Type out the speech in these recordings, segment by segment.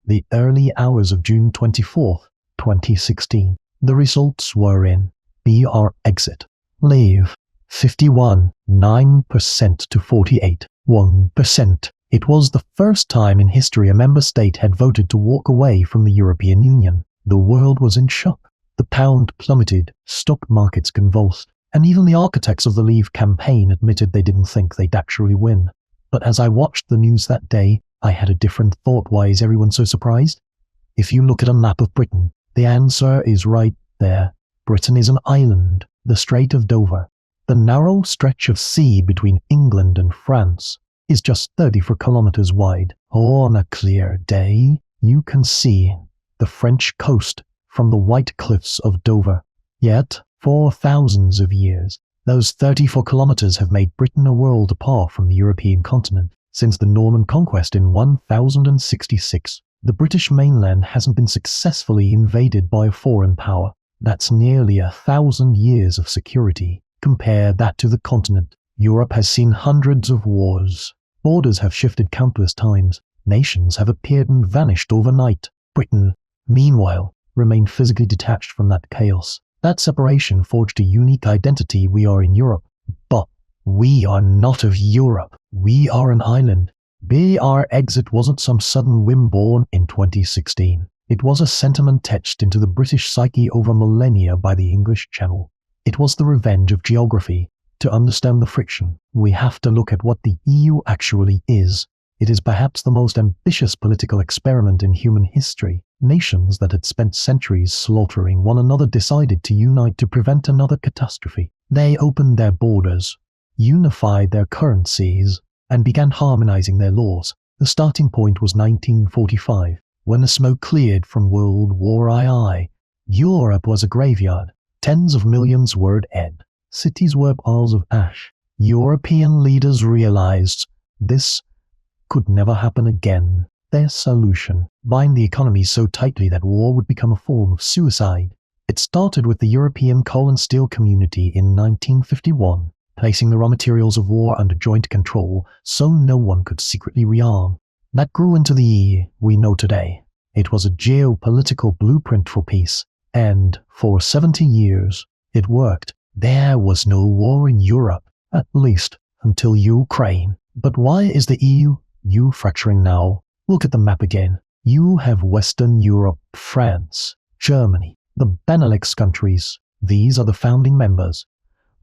the early hours of June 24th, 2016. The results were in. BR exit. Leave. 51.9% to 48.1%. It was the first time in history a member state had voted to walk away from the European Union. The world was in shock. The pound plummeted, stock markets convulsed, and even the architects of the Leave campaign admitted they didn't think they'd actually win. But as I watched the news that day, I had a different thought. Why is everyone so surprised? If you look at a map of Britain, the answer is right there. Britain is an island, the Strait of Dover. The narrow stretch of sea between England and France is just 34 kilometers wide. On a clear day, you can see the French coast from the white cliffs of Dover. Yet, for thousands of years, those 34 kilometers have made Britain a world apart from the European continent. Since the Norman conquest in 1066, the British mainland hasn't been successfully invaded by a foreign power. That's nearly 1,000 years of security. Compare that to the continent. Europe has seen hundreds of wars. Borders have shifted countless times. Nations have appeared and vanished overnight. Britain, meanwhile, remained physically detached from that chaos. That separation forged a unique identity. We are in Europe, but we are not of Europe. We are an island. BR exit wasn't some sudden whim born in 2016. It was a sentiment etched into the British psyche over millennia by the English Channel. It was the revenge of geography. To understand the friction, we have to look at what the EU actually is. It is perhaps the most ambitious political experiment in human history. Nations that had spent centuries slaughtering one another decided to unite to prevent another catastrophe. They opened their borders, unified their currencies, and began harmonizing their laws. The starting point was 1945, when the smoke cleared from World War II. Europe was a graveyard. Tens of millions were dead. Cities were piles of ash. European leaders realized this could never happen again. Their solution: bind the economy so tightly that war would become a form of suicide. It started with the European Coal and Steel Community in 1951, placing the raw materials of war under joint control so no one could secretly rearm. That grew into the EU we know today. It was a geopolitical blueprint for peace, and for 70 years it worked. There was no war in Europe, at least until Ukraine. But why is the EU fracturing now? Look at the map again. You have Western Europe, France, Germany, the Benelux countries. These are the founding members,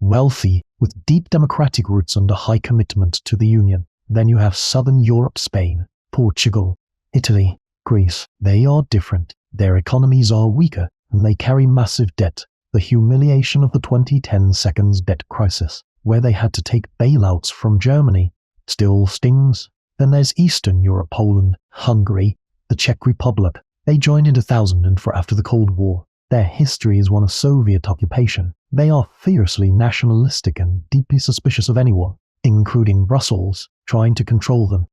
wealthy, with deep democratic roots and a high commitment to the Union. Then you have Southern Europe, Spain, Portugal, Italy, Greece. They are different. Their economies are weaker, and they carry massive debt. The humiliation of the 2010 second debt crisis, where they had to take bailouts from Germany, still stings. Then there's Eastern Europe, Poland, Hungary, the Czech Republic. They joined in 2004 after the Cold War. Their history is one of Soviet occupation. They are fiercely nationalistic and deeply suspicious of anyone, including Brussels, trying to control them.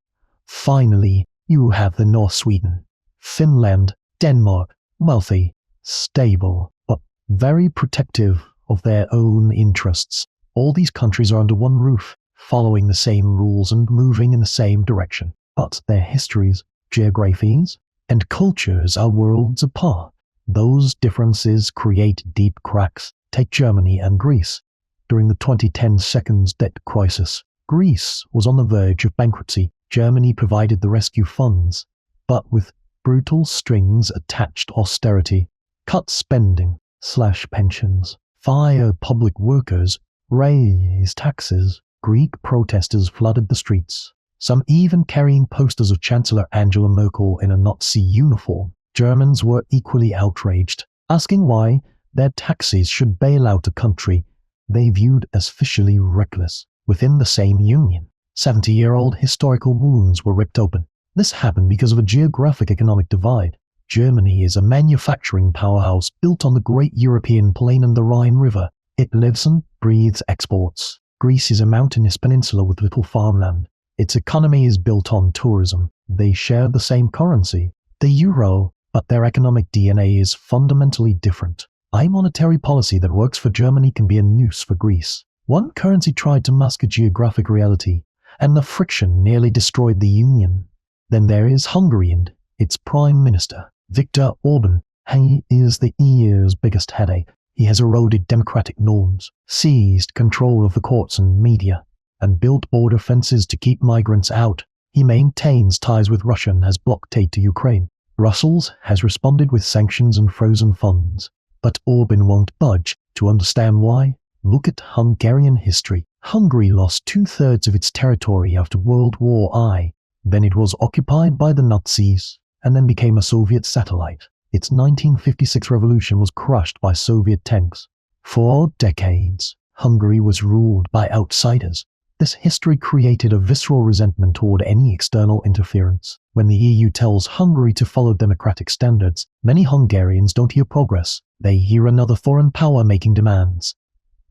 Finally, you have the North Sweden, Finland, Denmark, wealthy, stable, but very protective of their own interests. All these countries are under one roof, following the same rules and moving in the same direction. But their histories, geographies, and cultures are worlds apart. Those differences create deep cracks. Take Germany and Greece. During the 2010 second debt crisis, Greece was on the verge of bankruptcy. Germany provided the rescue funds, but with brutal strings attached: austerity, cut spending, slash pensions, fire public workers, raise taxes. Greek protesters flooded the streets, some even carrying posters of Chancellor Angela Merkel in a Nazi uniform. Germans were equally outraged, asking why their taxes should bail out a country they viewed as officially reckless. Within the same union, 70-year-old historical wounds were ripped open. This happened because of a geographic economic divide. Germany is a manufacturing powerhouse built on the great European plain and the Rhine River. It lives and breathes exports. Greece is a mountainous peninsula with little farmland. Its economy is built on tourism. They share the same currency, the euro, but their economic DNA is fundamentally different. A monetary policy that works for Germany can be a noose for Greece. One currency tried to mask a geographic reality, and the friction nearly destroyed the union. Then there is Hungary and its Prime Minister, Viktor Orbán. He is the EU's biggest headache. He has eroded democratic norms, seized control of the courts and media, and built border fences to keep migrants out. He maintains ties with Russia and has blocked aid to Ukraine. Brussels has responded with sanctions and frozen funds. But Orbán won't budge. To understand why, look at Hungarian history. Hungary lost 2/3 of its territory after World War I. Then it was occupied by the Nazis, and then became a Soviet satellite. Its 1956 revolution was crushed by Soviet tanks. For decades, Hungary was ruled by outsiders. This history created a visceral resentment toward any external interference. When the EU tells Hungary to follow democratic standards, many Hungarians don't hear progress. They hear another foreign power making demands.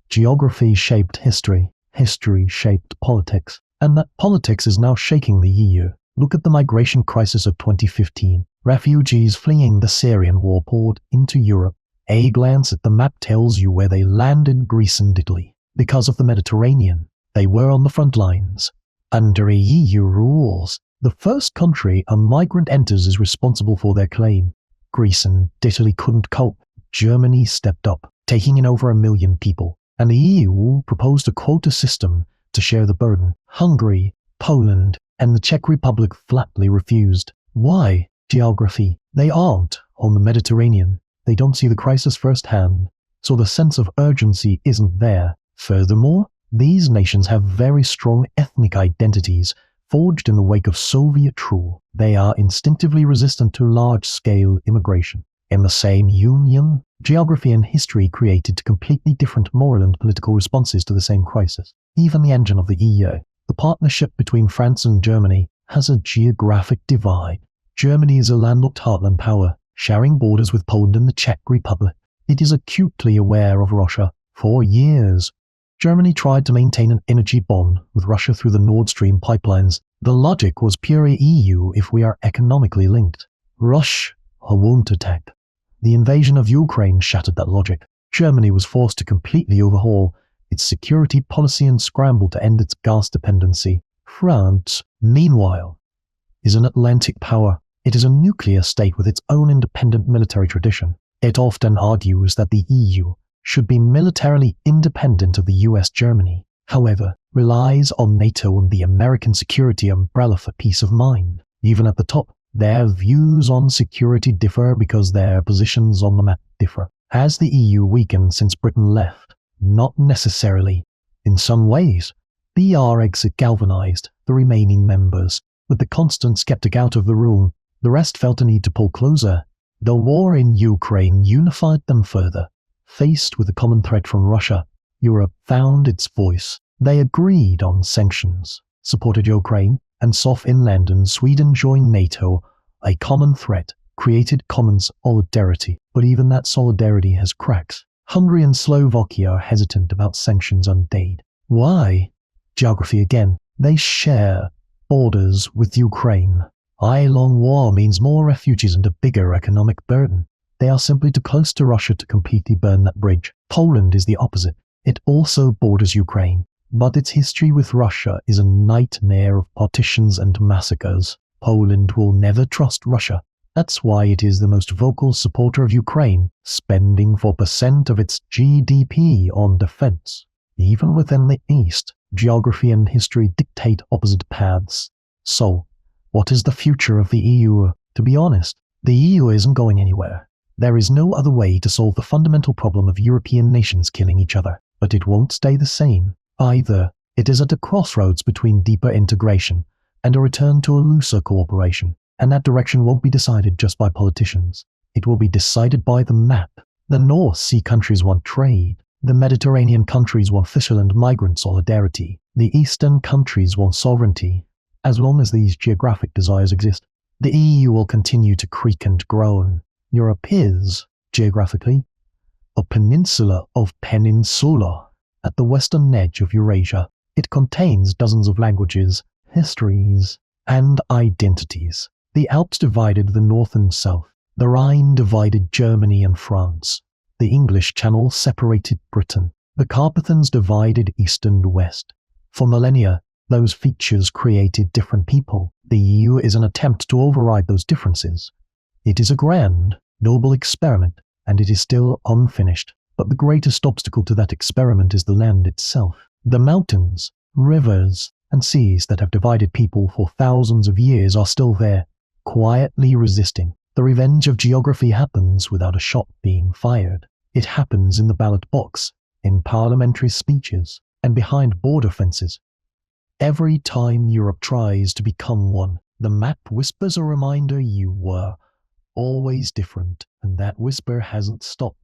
Geography shaped history. History shaped politics. And that politics is now shaking the EU. Look at the migration crisis of 2015. Refugees fleeing the Syrian war poured into Europe. A glance at the map tells you where they landed: Greece and Italy. Because of the Mediterranean, they were on the front lines. Under EU rules, the first country a migrant enters is responsible for their claim. Greece and Italy couldn't cope. Germany stepped up, taking in over 1 million people. And the EU proposed a quota system to share the burden. Hungary, Poland, and the Czech Republic flatly refused. Why? Geography. They aren't on the Mediterranean. They don't see the crisis firsthand, so the sense of urgency isn't there. Furthermore, these nations have very strong ethnic identities forged in the wake of Soviet rule. They are instinctively resistant to large-scale immigration. In the same union, geography and history created completely different moral and political responses to the same crisis. Even the engine of the EU, the partnership between France and Germany, has a geographic divide. Germany is a landlocked heartland power, sharing borders with Poland and the Czech Republic. It is acutely aware of Russia. For years, Germany tried to maintain an energy bond with Russia through the Nord Stream pipelines. The logic was pure EU if we are economically linked. Russia won't attack. The invasion of Ukraine shattered that logic. Germany was forced to completely overhaul its security policy and scramble to end its gas dependency. France, meanwhile, is an Atlantic power. It is a nuclear state with its own independent military tradition. It often argues that the EU should be militarily independent of the US. Germany, however, relies on NATO and the American security umbrella for peace of mind. Even at the top, their views on security differ because their positions on the map differ. Has the EU weakened since Britain left? Not necessarily. In some ways, our exit galvanized the remaining members. With the constant skeptic out of the room, the rest felt a need to pull closer. The war in Ukraine unified them further. Faced with a common threat from Russia, Europe found its voice. They agreed on sanctions, supported Ukraine, and saw Finland and Sweden join NATO. A common threat created common solidarity, but even that solidarity has cracks. Hungary and Slovakia are hesitant about sanctions on aid. Why? Geography again. They share borders with Ukraine. A long war means more refugees and a bigger economic burden. They are simply too close to Russia to completely burn that bridge. Poland is the opposite. It also borders Ukraine, but its history with Russia is a nightmare of partitions and massacres. Poland will never trust Russia. That's why it is the most vocal supporter of Ukraine, spending 4% of its GDP on defense. Even within the East, geography and history dictate opposite paths. So, what is the future of the EU? To be honest, the EU isn't going anywhere. There is no other way to solve the fundamental problem of European nations killing each other, but it won't stay the same. Either it is at a crossroads between deeper integration and a return to a looser cooperation, and that direction won't be decided just by politicians. It will be decided by the map. The North Sea countries want trade. The Mediterranean countries want fiscal and migrant solidarity. The Eastern countries want sovereignty. As long as these geographic desires exist, the EU will continue to creak and groan. Europe is, geographically, a peninsula of Peninsula at the western edge of Eurasia. It contains dozens of languages, histories, and identities. The Alps divided the north and south. The Rhine divided Germany and France. The English Channel separated Britain. The Carpathians divided east and west. For millennia, those features created different people. The EU is an attempt to override those differences. It is a grand, noble experiment, and it is still unfinished. But the greatest obstacle to that experiment is the land itself. The mountains, rivers, and seas that have divided people for thousands of years are still there, quietly resisting. The revenge of geography happens without a shot being fired. It happens in the ballot box, in parliamentary speeches, and behind border fences. Every time Europe tries to become one, the map whispers a reminder you were always different, and that whisper hasn't stopped.